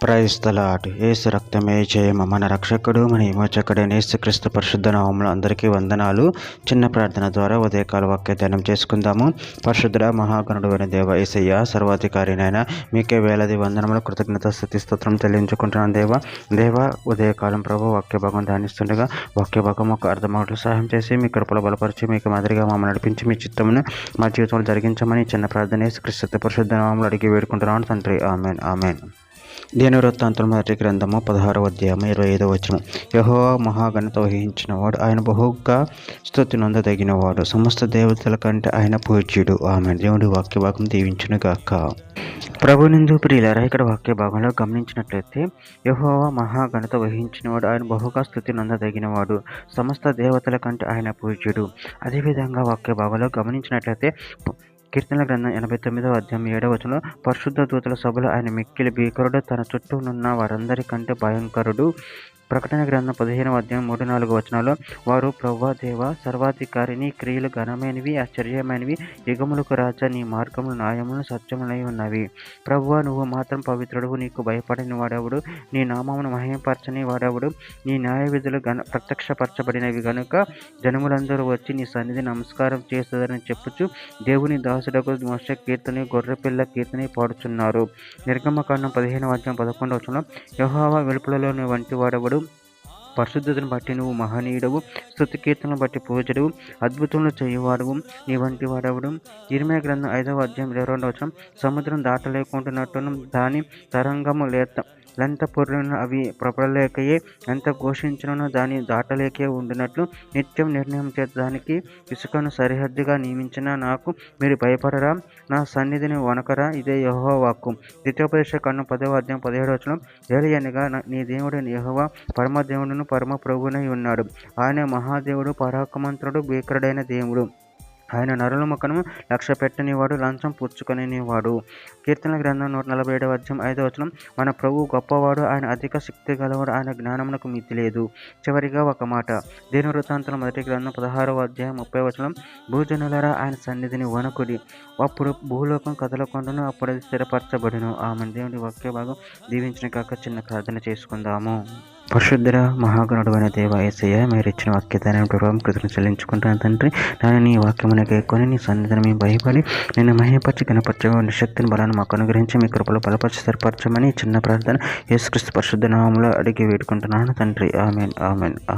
Praise the lord. యేసు రక్తమే జయము. మన రక్షకుడు మన విమోచకుడైన యేసుక్రీస్తు పరిశుద్ధ నామములో అందరికీ వందనాలు. చిన్న ప్రార్థన ద్వారా ఉదయకాల వాక్య ధ్యానం చేసుకుందాము. పరిశుద్ధ మహాగణుడు అయిన దేవ యేసయ్య, సర్వాధికారినైనా మీకే వేలాది వందనములు, కృతజ్ఞత, స్తుతి, స్తోత్రం చెల్లించుకుంటున్నాను. దేవ ఉదయకాలం ప్రభు వాక్య భాగం ధ్యానిస్తుండగా వాక్య భాగం ఒక అర్థమాటలు సహాయం చేసి మీ కృపలో బలపరిచి మీకు మాదిరిగా మమ్మల్ని నడిపించి మీ చిత్తమును మా జీవితంలో జరిగించమని చిన్న ప్రార్థన యేసుక్రీస్తు పరిశుద్ధ నామములో అడిగి వేడుకుంటున్నాను తండ్రి. Amen amen. దీని వృత్తాంతం మొదటి గ్రంథము 16వ అధ్యాయము 25వ వచనం. యెహోవా మహాఘనత వహించినవాడు, ఆయన బహుగా స్తుతి నొందదగినవాడు, సమస్త దేవతల కంటే ఆయన పూజ్యుడు. ఆమె దేవుడి వాక్య భాగం దీవించును గాక. ప్రభునందు ప్రియులారా, ఇక్కడ వాక్య భాగంలో గమనించినట్లయితే యెహోవా మహాఘనత వహించినవాడు, ఆయన బహుగా స్తుతి నొందదగినవాడు, సమస్త దేవతల కంటే ఆయన పూజ్యుడు. అదేవిధంగా వాక్య భాగంలో గమనించినట్లయితే కీర్తనల గ్రంథం 89వ అధ్యాయం 7వ వచనంలో పరిశుద్ధ దూతల సభలో ఆయన మిక్కిలి భీకరుడు, తన చుట్టూ నున్న వారందరికంటే భయంకరుడు. ప్రకటన గ్రంథం 15వ అధ్యాయం 3-4 వచనాల్లో వారు ప్రభువా దేవా సర్వాధికారి, నీ క్రియలు ఘనమైనవి, ఆశ్చర్యమైనవి, యుగములకు రాజా, నీ మార్గములు న్యాయములను సత్యములై ఉన్నవి. ప్రభువా, నువ్వు మాత్రం పవిత్రుడు, నీకు భయపడని వాడెవడు, నీ నామమును మహిమపరచని వాడెవడు, నీ న్యాయ విధులు ప్రత్యక్షపరచబడినవి గనుక జనములందరూ వచ్చి నీ సన్నిధి నమస్కారం చేస్తుందని చెప్పుచు దేవుని దాసుడకు మోషే కీర్తని, గొర్రెపిల్ల కీర్తని పాడుచున్నారు. నిర్గమకాండం 15వ అధ్యాయం 11వ వచనంలో యెహోవా వెలుపలలో నీ వంటి వాడెవడు, పరిశుద్ధతను బట్టి నువ్వు మహనీయుడవు, స్తుతి కీర్తనను బట్టి పూజుడు, అద్భుతములు చేయువాడువు, నీ వంటి వాడెవడు. ఇర్మీయా గ్రంథం 5వ అధ్యాయం 22వ వచనం సముద్రం దాటలేకుంటున్నట్టును దాని తరంగము లెంత పొర్లిన అవి ప్రబలలేకయే, ఎంత ఘోషించినను దాని దాటలేకే ఉండినట్లు నిత్యం నిర్ణయం చేత దానికి ఇసుకను సరిహద్దుగా నియమించిన నాకు మీరు భయపడరా, నా సన్నిధిని వనకరా. ఇదే యెహోవా వాక్కు. ద్వితీయోపదేశకాండం 10వ అధ్యాయం 17వ వచనం ఏలయనగా నీ దేవుడైన యెహోవా పరమదేవుడును పరమ ప్రభువునై ఉన్నాడు. ఆయన మహాదేవుడు, పరాక్రమంతుడు, భీకరుడైన దేవుడు. ఆయన నరుల ముఖము లక్ష్య పెట్టనివాడు, లంచం పుచ్చుకొనివాడు. కీర్తనల గ్రంథం 147వ అధ్యాయం 5వ వచనం మన ప్రభువు గొప్పవాడు, ఆయన అధిక శక్తి గలవాడు, ఆయన జ్ఞానమునకు మితి లేదు. చివరిగా ఒక మాట, దీని వృత్తాంతం మొదటి గ్రంథం 16వ అధ్యాయం 30వ వచనం భూజనులరా ఆయన సన్నిధిని వణకుడి, అప్పుడు భూలోకం కదలకుండాను, అప్పుడు అది స్థిరపరచబడును. ఆమె దేవుడి వాక్య భాగం దీవించిన కాక చిన్న ప్రార్థన చేసుకుందాము. పరిశుద్ధ మహాగణుడు అయిన దేవ యేసయ్య, మీరు ఇచ్చిన వాక్యదానం ప్రభావం కృతజ్ఞత చెల్లించుకుంటాను తండ్రి. నేను నీ వాక్యమునకు ఎక్కుని నీ సన్నిధిని మేము భయపడి నేను మహిమపరిచి కనపరచని శక్తిని బలాన్ని మాకు అనుగ్రహించి మీ కృపలో బలపరిచి స్థిరపరచమని చిన్న ప్రార్థన యేసుక్రీస్తు పరిశుద్ధ నామములో అడిగి వేడుకుంటున్నాను తండ్రి. Amen amen.